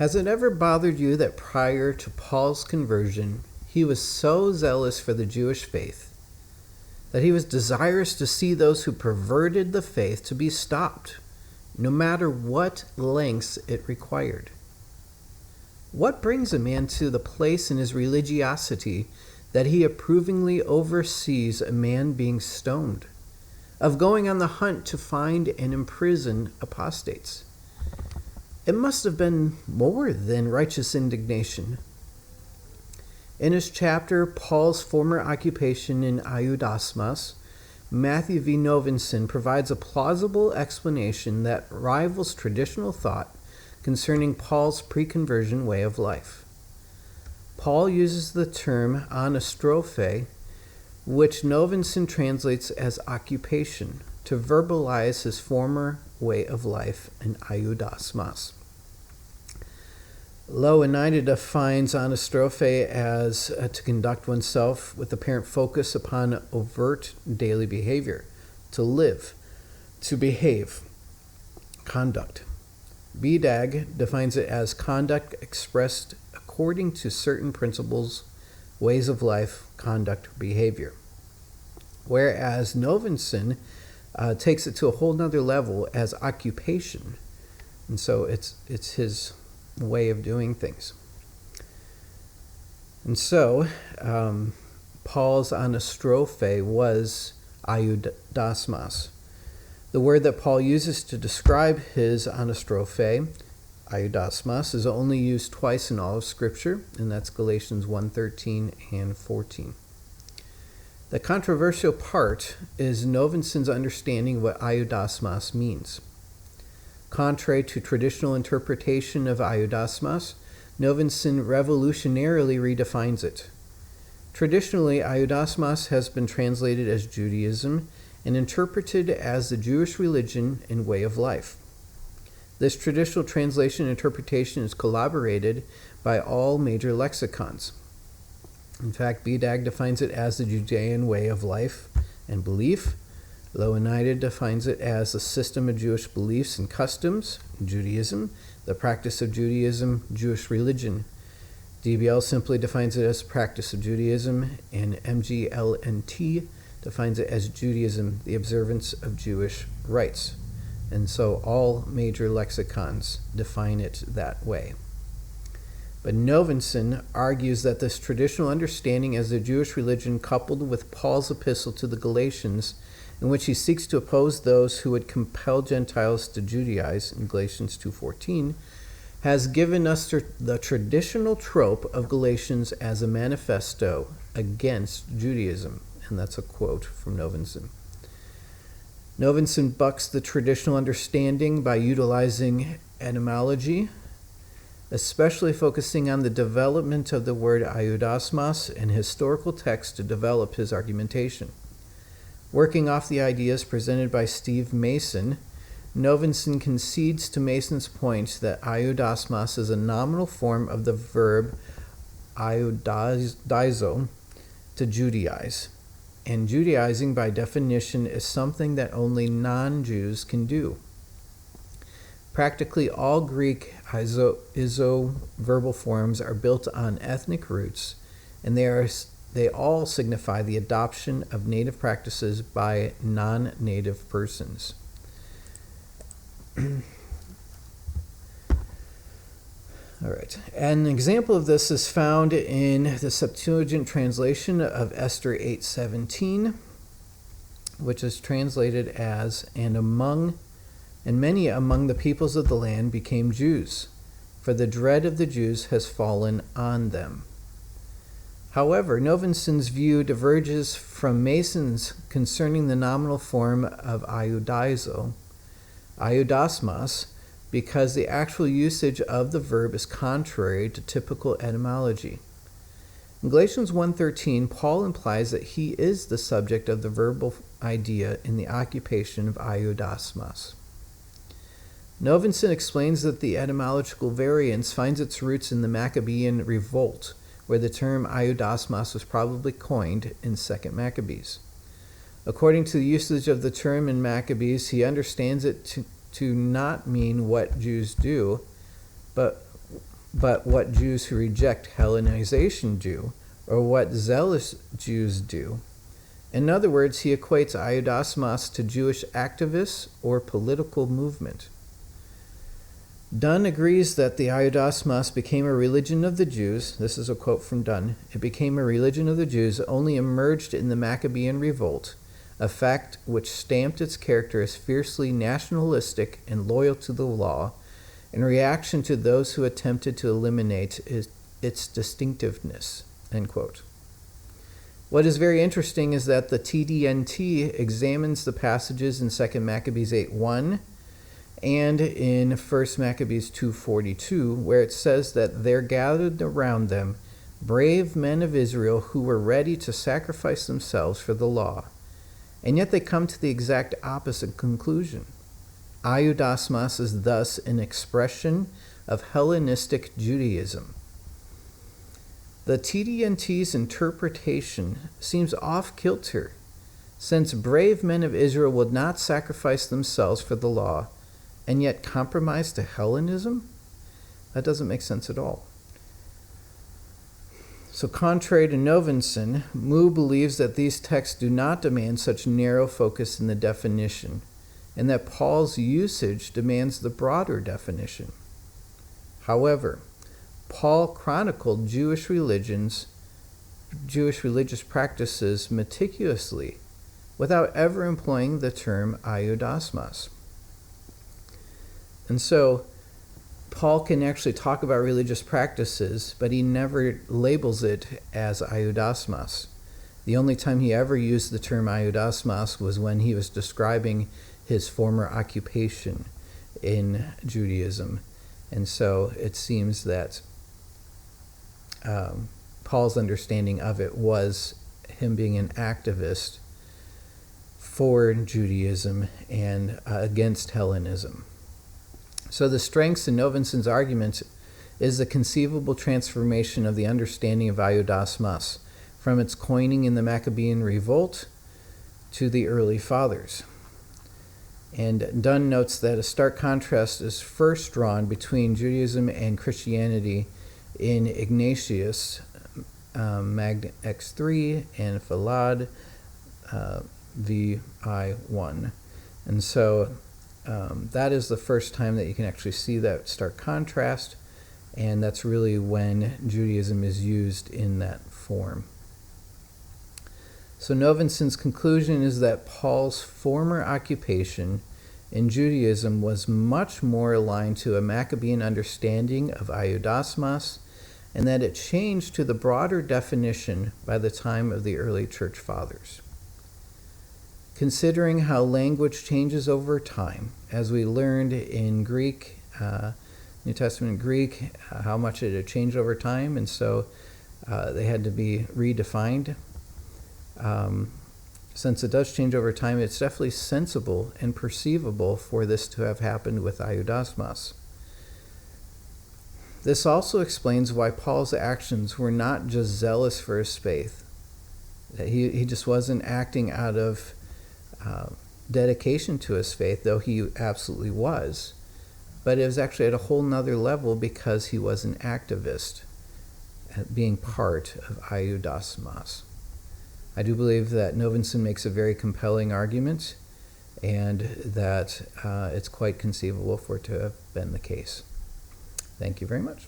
Has it ever bothered you that prior to Paul's conversion, he was so zealous for the Jewish faith that he was desirous to see those who perverted the faith to be stopped, no matter what lengths it required? What brings a man to the place in his religiosity that he approvingly oversees a man being stoned, of going on the hunt to find and imprison apostates? It must have been more than righteous indignation. In his chapter, Paul's former occupation in Ioudaismos, Matthew V. Novenson provides a plausible explanation that rivals traditional thought concerning Paul's pre-conversion way of life. Paul uses the term anastrophe, which Novenson translates as occupation, to verbalize his former way of life in Ioudaismos. Ioannidis defines anastrophe as to conduct oneself with apparent focus upon overt daily behavior, to live, to behave, conduct. Bedag defines it as conduct expressed according to certain principles, ways of life, conduct, behavior. Whereas Novenson takes it to a whole nother level as occupation. And so it's his way of doing things. And so Paul's anastrophe was Ioudaismos. The word that Paul uses to describe his anastrophe, Ioudaismos, is only used twice in all of Scripture, and that's Galatians 1:13 and 14. The controversial part is Novenson's understanding of what Ioudaismos means. Contrary to traditional interpretation of Ioudaismos, Novenson revolutionarily redefines it. Traditionally, Ioudaismos has been translated as Judaism and interpreted as the Jewish religion and way of life. This traditional translation and interpretation is corroborated by all major lexicons. In fact, Bedag defines it as the Judean way of life and belief. Ioannidis defines it as the system of Jewish beliefs and customs, Judaism, the practice of Judaism, Jewish religion. DBL simply defines it as the practice of Judaism, and MGLNT defines it as Judaism, the observance of Jewish rites. And so all major lexicons define it that way. But Novenson argues that this traditional understanding as the Jewish religion, coupled with Paul's epistle to the Galatians, in which he seeks to oppose those who would compel Gentiles to Judaize, in Galatians 2:14, has given us the traditional trope of Galatians as a manifesto against Judaism. And that's a quote from Novenson. Novenson bucks the traditional understanding by utilizing etymology, especially focusing on the development of the word Ioudaismos and historical text to develop his argumentation. Working off the ideas presented by Steve Mason, Novenson concedes to Mason's point that Ioudaismos is a nominal form of the verb ioudizo, to Judaize, and Judaizing by definition is something that only non-Jews can do. Practically all Greek iso-verbal forms are built on ethnic roots, and they all signify the adoption of native practices by non-native persons. All right. An example of this is found in the Septuagint translation of Esther 8:17, which is translated as, and many among the peoples of the land became Jews, for the dread of the Jews has fallen on them. However, Novenson's view diverges from Mason's concerning the nominal form of ioudizo, Ioudaismos, because the actual usage of the verb is contrary to typical etymology. In Galatians 1:13, Paul implies that he is the subject of the verbal idea in the occupation of Ioudaismos. Novenson explains that the etymological variance finds its roots in the Maccabean revolt, where the term Ioudaismos was probably coined in 2 Maccabees. According to the usage of the term in Maccabees, he understands it to not mean what Jews do, but but what Jews who reject Hellenization do, or what zealous Jews do. In other words, he equates Ioudaismos to Jewish activists or political movement. Dunn agrees that the Ioudaismos became a religion of the Jews. This is a quote from Dunn. It became a religion of the Jews only emerged in the Maccabean revolt, a fact which stamped its character as fiercely nationalistic and loyal to the law, in reaction to those who attempted to eliminate its distinctiveness. End quote. What is very interesting is that the TDNT examines the passages in 2 Maccabees 8:1 and in 1 Maccabees 2:42, where it says that there gathered around them brave men of Israel who were ready to sacrifice themselves for the law. And yet they come to the exact opposite conclusion. Ioudaismos is thus an expression of Hellenistic Judaism. The TDNT's interpretation seems off-kilter, since brave men of Israel would not sacrifice themselves for the law, and yet compromise to Hellenism? That doesn't make sense at all. So contrary to Novenson, Mu believes that these texts do not demand such narrow focus in the definition, and that Paul's usage demands the broader definition. However, Paul chronicled Jewish religious practices meticulously, without ever employing the term Ioudaismos. And so, Paul can actually talk about religious practices, but he never labels it as Ioudaismos. The only time he ever used the term Ioudaismos was when he was describing his former occupation in Judaism. And so it seems that Paul's understanding of it was him being an activist for Judaism and against Hellenism. So the strengths in Novenson's argument is the conceivable transformation of the understanding of Ioudaismos from its coining in the Maccabean revolt to the early fathers. And Dunn notes that a stark contrast is first drawn between Judaism and Christianity in Ignatius Magn X3 and Falad VI1. And so that is the first time that you can actually see that stark contrast, and that's really when Judaism is used in that form. So Novenson's conclusion is that Paul's former occupation in Judaism was much more aligned to a Maccabean understanding of Ioudaismos, and that it changed to the broader definition by the time of the early church fathers. Considering how language changes over time, as we learned in Greek, New Testament Greek, how much it had changed over time, and so they had to be redefined. Since it does change over time, it's definitely sensible and perceivable for this to have happened with Ioudaismos. This also explains why Paul's actions were not just zealous for his faith. He just wasn't acting out of dedication to his faith, though he absolutely was. But it was actually at a whole nother level because he was an activist, being part of Ioudaismos. I do believe that Novenson makes a very compelling argument, and that it's quite conceivable for it to have been the case. Thank you very much.